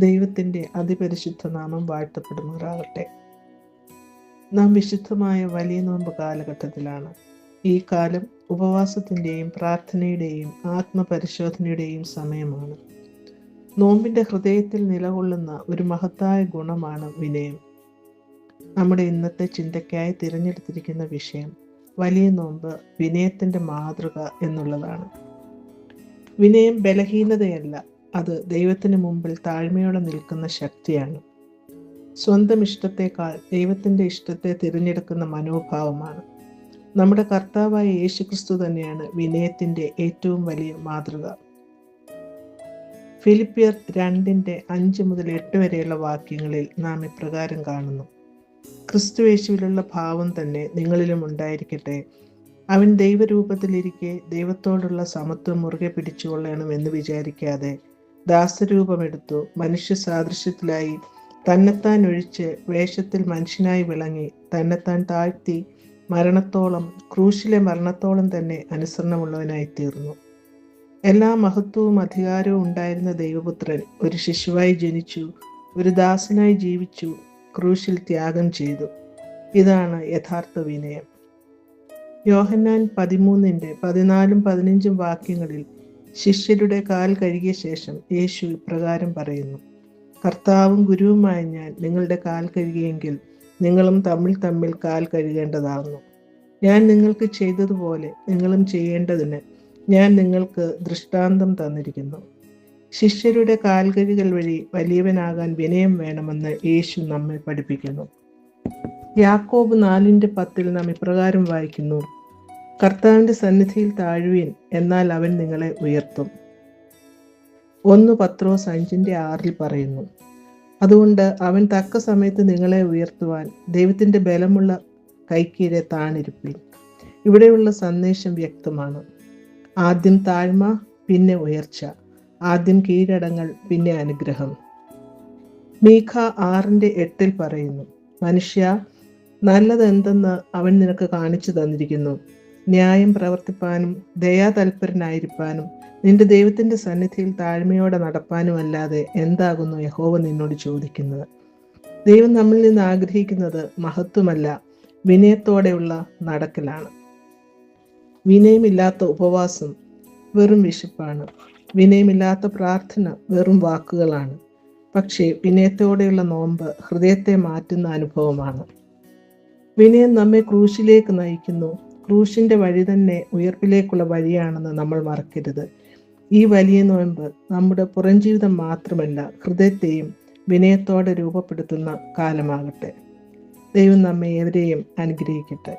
ദൈവത്തിൻ്റെ അതിപരിശുദ്ധ നാമം വാഴ്ത്തപ്പെടുമാറാകട്ടെ. നാം വിശുദ്ധമായ വലിയ നോമ്പ് കാലഘട്ടത്തിലാണ്. ഈ കാലം ഉപവാസത്തിൻ്റെയും പ്രാർത്ഥനയുടെയും ആത്മപരിശോധനയുടെയും സമയമാണ്. നോമ്പിൻ്റെ ഹൃദയത്തിൽ നിലകൊള്ളുന്ന ഒരു മഹത്തായ ഗുണമാണ് വിനയം. നമ്മുടെ ഇന്നത്തെ ചിന്തയ്ക്കായി തിരഞ്ഞെടുത്തിരിക്കുന്ന വിഷയം വലിയ നോമ്പ് വിനയത്തിൻ്റെ മാതൃക എന്നുള്ളതാണ്. വിനയം ബലഹീനതയല്ല, അത് ദൈവത്തിന് മുമ്പിൽ താഴ്മയോടെ നിൽക്കുന്ന ശക്തിയാണ്. സ്വന്തം ഇഷ്ടത്തെക്കാൾ ദൈവത്തിൻ്റെ ഇഷ്ടത്തെ തിരഞ്ഞെടുക്കുന്ന മനോഭാവമാണ്. നമ്മുടെ കർത്താവായ യേശുക്രിസ്തു തന്നെയാണ് വിനയത്തിൻ്റെ ഏറ്റവും വലിയ മാതൃക. ഫിലിപ്പിയർ 2:5-8 വരെയുള്ള വാക്യങ്ങളിൽ നാം ഇപ്രകാരം കാണുന്നു: ക്രിസ്തു യേശുവിലുള്ള ഭാവം തന്നെ നിങ്ങളിലും ഉണ്ടായിരിക്കട്ടെ. അവൻ ദൈവരൂപത്തിലിരിക്കെ ദൈവത്തോടുള്ള സമത്വം മുറുകെ പിടിച്ചുകൊള്ളണമെന്ന് വിചാരിക്കാതെ ദാസരൂപമെടുത്തു മനുഷ്യ സാദൃശ്യത്തിലായി തന്നെത്താൻ ഒഴിച്ച് വേഷത്തിൽ മനുഷ്യനായി വിളങ്ങി തന്നെത്താൻ താഴ്ത്തി ക്രൂശിലെ മരണത്തോളം തന്നെ അനുസരണമുള്ളവനായി തീർന്നു. എല്ലാ മഹത്വവും അധികാരവും ഉണ്ടായിരുന്ന ദൈവപുത്രൻ ഒരു ശിശുവായി ജനിച്ചു, ഒരു ദാസനായി ജീവിച്ചു, ക്രൂശിൽ ത്യാഗം ചെയ്തു. ഇതാണ് യഥാർത്ഥ വിനയം. യോഹന്നാൻ 13:14-15 വാക്യങ്ങളിൽ ശിഷ്യരുടെ കാൽ കഴുകിയ ശേഷം യേശു ഇപ്രകാരം പറയുന്നു: കർത്താവും ഗുരുവുമായ ഞാൻ നിങ്ങളുടെ കാൽ കഴുകിയെങ്കിൽ നിങ്ങളും തമ്മിൽ കാൽ കഴുകേണ്ടതാകുന്നു. ഞാൻ നിങ്ങൾക്ക് ചെയ്തതുപോലെ നിങ്ങളും ചെയ്യേണ്ടതിന് ഞാൻ നിങ്ങൾക്ക് ദൃഷ്ടാന്തം തന്നിരിക്കുന്നു. ശിഷ്യരുടെ കാൽ കഴുകൽ വഴി വലിയവനാകാൻ വിനയം വേണമെന്ന് യേശു നമ്മെ പഠിപ്പിക്കുന്നു. യാക്കോബ് 4:10 നാം ഇപ്രകാരം വായിക്കുന്നു: കർത്താവിൻ്റെ സന്നിധിയിൽ താഴുവീൻ, എന്നാൽ അവൻ നിങ്ങളെ ഉയർത്തും. 1 പത്രോസ് 5:6 പറയുന്നു: അതുകൊണ്ട് അവൻ തക്ക സമയത്ത് നിങ്ങളെ ഉയർത്തുവാൻ ദൈവത്തിൻ്റെ ബലമുള്ള കൈക്കീഴെ താണിരിപ്പിൻ. ഇവിടെയുള്ള സന്ദേശം വ്യക്തമാണ്. ആദ്യം താഴ്മ, പിന്നെ ഉയർച്ച. ആദ്യം കീഴടങ്ങൽ, പിന്നെ അനുഗ്രഹം. മീഖ 6:8 പറയുന്നു: മനുഷ്യ, നല്ലതെന്തെന്ന് അവൻ നിനക്ക് കാണിച്ചു തന്നിരിക്കുന്നു. ന്യായം പ്രവർത്തിപ്പാനും ദയാതൽപരനായിരിക്കാനും നിന്റെ ദൈവത്തിൻ്റെ സന്നിധിയിൽ താഴ്മയോടെ നടപ്പാനുമല്ലാതെ എന്താകുന്നു യഹോവ നിന്നോട് ചോദിക്കുന്നത്? ദൈവം നമ്മിൽ നിന്ന് ആഗ്രഹിക്കുന്നത് മഹത്വമല്ല, വിനയത്തോടെയുള്ള നടക്കലാണ്. വിനയമില്ലാത്ത ഉപവാസം വെറും വിശപ്പാണ്. വിനയമില്ലാത്ത പ്രാർത്ഥന വെറും വാക്കുകളാണ്. പക്ഷേ വിനയത്തോടെയുള്ള നോമ്പ് ഹൃദയത്തെ മാറ്റുന്ന അനുഭവമാണ്. വിനയം നമ്മെ ക്രൂശിലേക്ക് നയിക്കുന്നു. ക്രൂശിൻ്റെ വഴി തന്നെ ഉയർപ്പിലേക്കുള്ള വഴിയാണെന്ന് നമ്മൾ മറക്കരുത്. ഈ വലിയ നോമ്പ് നമ്മുടെ പുറംജീവിതം മാത്രമല്ല, ഹൃദയത്തെയും വിനയത്തോടെ രൂപപ്പെടുത്തുന്ന കാലമാകട്ടെ. ദൈവം നമ്മെ ഏവരെയും അനുഗ്രഹിക്കട്ടെ.